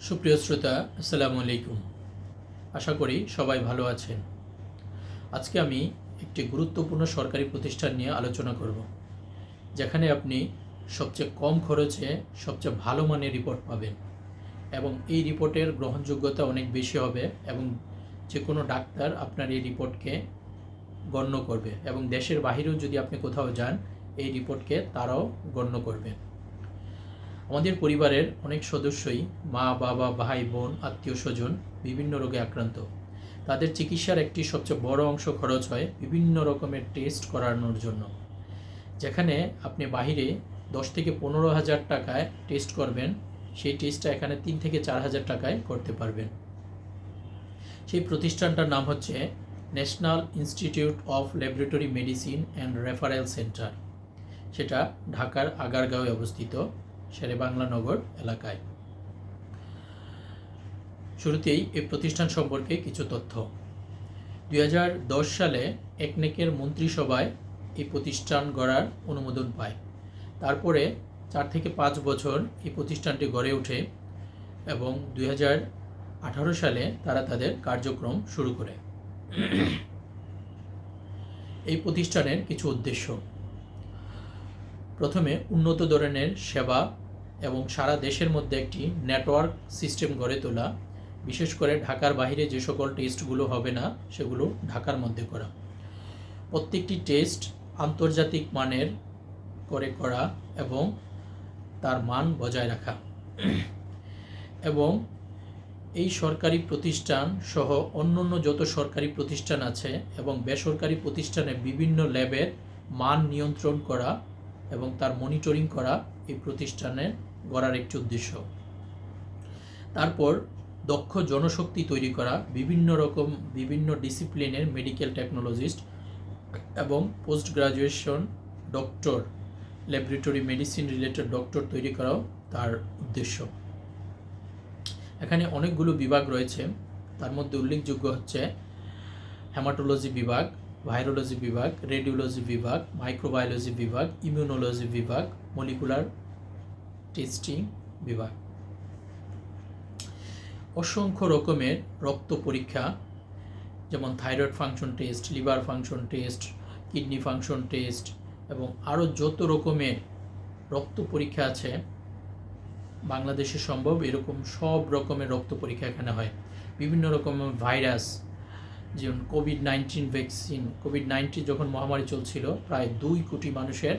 সুপ্রিয় শ্রোতা, আসসালামু আলাইকুম। আশা করি সবাই ভালো আছেন। আজকে আমি একটি গুরুত্বপূর্ণ সরকারি প্রতিষ্ঠান নিয়ে আলোচনা করব, যেখানে আপনি সবচেয়ে কম খরচে সবচেয়ে ভালো মানের রিপোর্ট পাবেন এবং এই রিপোর্টের গ্রহণযোগ্যতা অনেক বেশি হবে এবং যে কোনো ডাক্তার আপনার এই রিপোর্টকে গণ্য করবে এবং দেশের বাহিরেও যদি আপনি কোথাও যান এই রিপোর্টকে তারাও গণ্য করবে। আমাদের পরিবারের অনেক সদস্যই মা, বাবা, ভাই, বোন, আত্মীয় স্বজন বিভিন্ন রোগে আক্রান্ত। তাদের চিকিৎসার একটি সবচেয়ে বড় অংশ খরচ হয় বিভিন্ন রকমের টেস্ট করানোর জন্য। যেখানে আপনি বাহিরে 10 থেকে 15,000 টাকায় টেস্ট করবেন, সেই টেস্টটা এখানে 3 থেকে 4,000 টাকায় করতে পারবেন। সেই প্রতিষ্ঠানটার নাম হচ্ছে national institute of laboratory medicine and referral centre. সেটা ঢাকার আগারগাঁওয়ে অবস্থিত, শেরেবাংলা নগর এলাকায়। শুরুতেই এই প্রতিষ্ঠান সম্পর্কে কিছু তথ্য। 2010 সালে একনেকের মন্ত্রিসভায় এই প্রতিষ্ঠান গড়ার অনুমোদন পায়। তারপরে 4 থেকে 5 বছর এই প্রতিষ্ঠানটি গড়ে ওঠে এবং 2018 সালে তারা তাদের কার্যক্রম শুরু করে। এই প্রতিষ্ঠানের কিছু উদ্দেশ্য: প্রথমে উন্নত ধরনের সেবা এবং সারা দেশের মধ্যে একটি নেটওয়ার্ক সিস্টেম গড়ে তোলা, বিশেষ করে ঢাকার বাইরে যে সকল টেস্টগুলো হবে না সেগুলো ঢাকার মধ্যে করা। প্রত্যেকটি টেস্ট আন্তর্জাতিক মানের করে করা এবং তার মান বজায় রাখা। এবং এই সরকারি প্রতিষ্ঠান সহ অন্যান্য যত সরকারি প্রতিষ্ঠান আছে এবং বেসরকারি প্রতিষ্ঠানে বিভিন্ন ল্যাবের মান নিয়ন্ত্রণ করা এবং তার মনিটরিং করা এই প্রতিষ্ঠানের গড়ার একটি উদ্দেশ্য। তারপর দক্ষ জনশক্তি তৈরি করা, বিভিন্ন ডিসিপ্লিনের মেডিকেল টেকনোলজিস্ট এবং post graduation doctor, laboratory medicine related doctor তৈরি করাও তার উদ্দেশ্য। এখানে অনেকগুলো বিভাগ রয়েছে, তার মধ্যে উল্লেখযোগ্য হচ্ছে হেমাটোলজি বিভাগ, ভাইরোলজি বিভাগ, রেডিওলজি বিভাগ, মাইক্রোবায়োলজি বিভাগ, ইমিউনোলজি বিভাগ, মলিকুলার টেস্টিং বিভাগ। অসংখ্য রকমের রক্ত পরীক্ষা, যেমন thyroid function test, liver function test, kidney function test এবং আরও যত রকমের রক্ত পরীক্ষা আছে বাংলাদেশে সম্ভব এরকম সব রকমের রক্ত পরীক্ষা এখানে হয়। বিভিন্ন রকমের ভাইরাস, যেমন কোভিড-19 ভ্যাকসিন, কোভিড-19 যখন মহামারী চলছিল প্রায় 2 কোটি মানুষের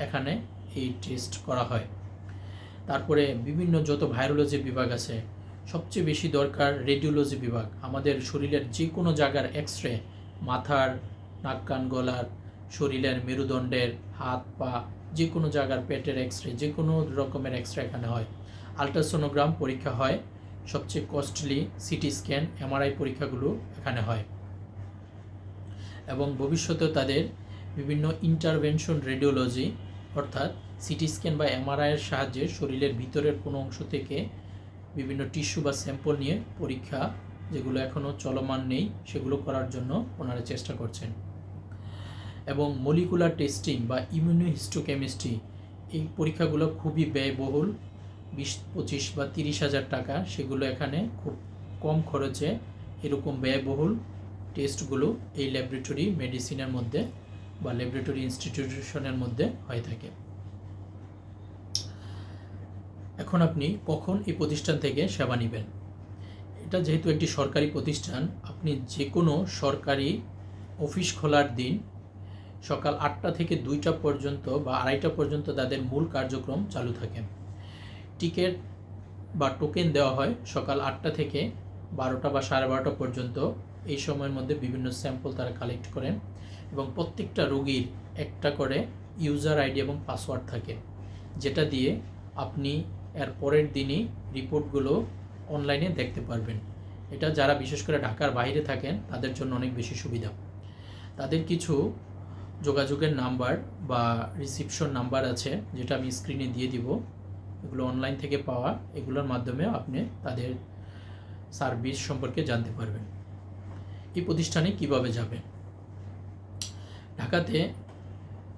এখানে এই টেস্ট করা হয়। তারপরে বিভিন্ন যত ভাইরোলজি বিভাগ আছে, সবচেয়ে বেশি দরকার রেডিওলজি বিভাগ। আমাদের শরীরের যে কোনো জায়গার এক্সরে, মাথার, নাক, কান, গলার, শরীরের মেরুদণ্ডের, হাত, পা, যে কোনো জায়গার পেটের এক্সরে, যে কোনো রকমের এক্সরে এখানে হয়। আলট্রাসোনোগ্রাম পরীক্ষা হয়, সবচেয়ে কস্টলি সিটি স্ক্যান, এমআরআই পরীক্ষাগুলো এখানে হয়। এবং ভবিষ্যতে তাদের বিভিন্ন ইন্টারভেনশন রেডিওলজি, অর্থাৎ সিটি স্ক্যান বা এমআরআইয়ের সাহায্যে শরীরের ভিতরের কোনো অংশ থেকে বিভিন্ন টিস্যু বা স্যাম্পল নিয়ে পরীক্ষা, যেগুলো এখনও চলমান নেই, সেগুলো করার জন্য ওনারা চেষ্টা করছেন। এবং মলিকুলার টেস্টিং বা ইমিউনোহিস্টোকেমিস্ট্রি, এই পরীক্ষাগুলো খুবই ব্যয়বহুল, 20, 25 বা 30,000 টাকা। সেগুলো এখানে খুব কম খরচে এরকম ব্যয়বহুল টেস্টগুলো এই ল্যাবরেটরি মেডিসিনের মধ্যে বা ল্যাবরেটরি ইনস্টিটিউশনের মধ্যে হয়ে থাকে। এখন আপনি কখন এই প্রতিষ্ঠান থেকে সেবা নেবেন? এটা যেহেতু একটি সরকারি প্রতিষ্ঠান, আপনি যে কোনো সরকারি অফিস খোলার দিন সকাল 8টা থেকে 2টা পর্যন্ত বা 2:30টা পর্যন্ত তাদের মূল কার্যক্রম চালু থাকে। টিকিট বা টোকেন দেওয়া হয় সকাল 8টা থেকে 12টা বা 12:30টা পর্যন্ত। এই সময়ের মধ্যে বিভিন্ন স্যাম্পল তারা কালেক্ট করেন এবং প্রত্যেকটা রোগীর একটা করে ইউজার আইডি এবং পাসওয়ার্ড থাকে, যেটা দিয়ে আপনি এর পরের দিনই রিপোর্টগুলো অনলাইনে দেখতে পারবেন। এটা যারা বিশেষ করে ঢাকার বাইরে থাকেন তাদের জন্য অনেক বেশি সুবিধা। তাদের কিছু যোগাযোগের নাম্বার বা রিসিপশন নাম্বার আছে, যেটা আমি স্ক্রিনে দিয়ে দিব। এগুলো অনলাইন থেকে পাওয়া, এগুলোর মাধ্যমে আপনি তাদের সার্ভিস সম্পর্কে জানতে পারবেন। এই প্রতিষ্ঠানে কিভাবে যাবেন? ঢাকাতে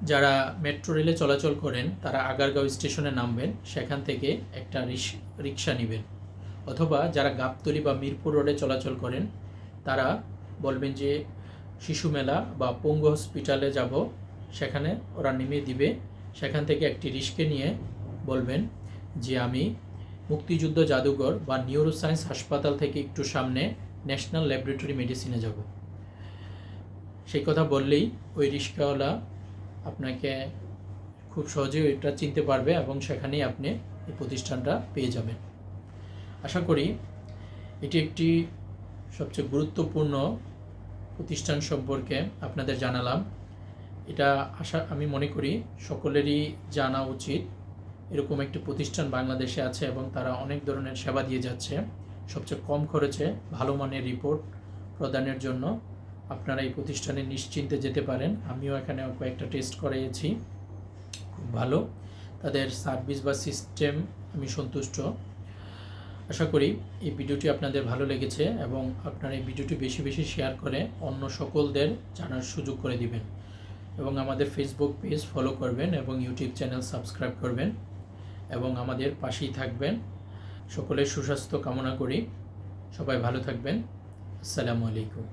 যারা মেট্রো রেলে চলাচল করেন তারা আগারগাঁও স্টেশনে নামবেন, সেখান থেকে একটা রিক্সা নেবেন। অথবা যারা গাবতলী বা মিরপুর রোডে চলাচল করেন তারা বলবেন যে শিশু মেলা বা পঙ্গু হসপিটালে যাব, সেখানে ওরা নেমে দিবে। সেখান থেকে একটি রিস্কে নিয়ে বলবেন যে আমি মুক্তিযুদ্ধ জাদুঘর বা নিউরোসায়েন্স হাসপাতাল থেকে একটু সামনে ন্যাশনাল ল্যাবরেটরি মেডিসিনে যাব। সেই কথা বললেই ওই রিস্কাওয়ালা আপনাকে খুব সহজেই এটা চিনতে পারবে এবং সেখানেই আপনি এই প্রতিষ্ঠানটা পেয়ে যাবেন। আশা করি এটি একটি সবচেয়ে গুরুত্বপূর্ণ প্রতিষ্ঠান সম্পর্কে আপনাদের জানালাম। এটা আমি মনে করি সকলেরই জানা উচিত। এরকম একটি প্রতিষ্ঠান বাংলাদেশে আছে এবং তারা অনেক ধরনের সেবা দিয়ে যাচ্ছে সবচেয়ে কম খরচে ভালো মানের রিপোর্ট প্রদানের জন্য। আপনারা এই প্রতিষ্ঠানে নিশ্চিন্তে যেতে পারেন। আমিও এখানে কয়েকটা টেস্ট করিয়েছি, খুব ভালো। তাদের সার্ভিস বা সিস্টেম আমি সন্তুষ্ট। আশা করি এই ভিডিওটি আপনাদের ভালো লেগেছে এবং আপনারা এই ভিডিওটি বেশি বেশি শেয়ার করে অন্য সকলদের জানার সুযোগ করে দিবেন এবং আমাদের ফেসবুক পেজ ফলো করবেন এবং ইউটিউব চ্যানেল সাবস্ক্রাইব করবেন এবং আমাদের পাশেই থাকবেন। সকলের সুস্বাস্থ্য কামনা করি। সবাই ভালো থাকবেন। আসসালামু আলাইকুম।